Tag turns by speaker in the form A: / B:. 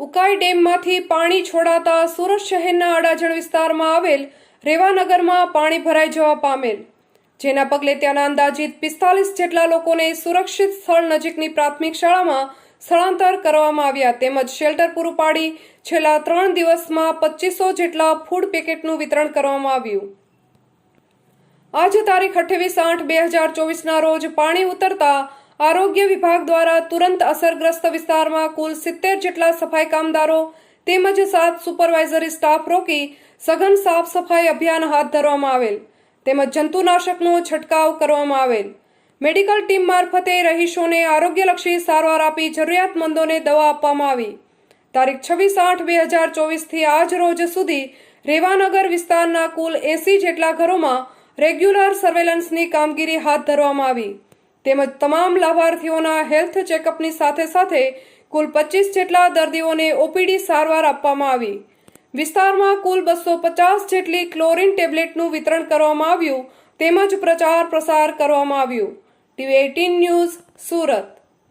A: ઉકાઈ ડેમમાંથી પાણી છોડાતા સુરત શહેરના અડાજણ વિસ્તારમાં આવેલ રેવાનગરમાં પાણી ભરાઈ જવા પામેલ, જેના પગલે ત્યાંના અંદાજિત 45 જેટલા લોકોને સુરક્ષિત સ્થળ નજીકની પ્રાથમિક શાળામાં સ્થળાંતર કરવામાં આવ્યા તેમજ શેલ્ટર પૂરું પાડી છેલ્લા 3 દિવસમાં 2500 જેટલા ફૂડ પેકેટનું વિતરણ કરવામાં આવ્યું। આજે તારીખ 28/8/2024ના રોજ પાણી ઉતરતા આરોગ્ય વિભાગ દ્વારા તુરંત અસરગ્રસ્ત વિસ્તારમાં કુલ 70 જેટલા સફાઈ કામદારો તેમજ 7 સુપરવાઇઝરી સ્ટાફ રોકી સઘન સાફ સફાઈ અભિયાન હાથ ધરવામાં આવેલ તેમજ જંતુનાશકનો છંટકાવ કરવામાં આવેલ। મેડિકલ ટીમ મારફતે રહીશોને આરોગ્યલક્ષી સારવાર આપી જરૂરિયાતમંદોને દવા આપવામાં આવી। તારીખ 26/8/2024થી આજ રોજ સુધી રેવાનગર વિસ્તારના કુલ 80 જેટલા ઘરોમાં રેગ્યુલર સર્વેલન્સની કામગીરી હાથ ધરવામાં આવી તેમજ તમામ લાભાર્થીઓના હેલ્થ ચેકઅપની સાથે કુલ 25 જેટલા દર્દીઓને ઓપીડી સારવાર આપવામાં આવી। વિસ્તારમાં કુલ 250 જેટલી ક્લોરીન ટેબ્લેટનું વિતરણ કરવામાં આવ્યું તેમજ પ્રચાર પ્રસાર કરવામાં આવ્યું। TV18 news Surat.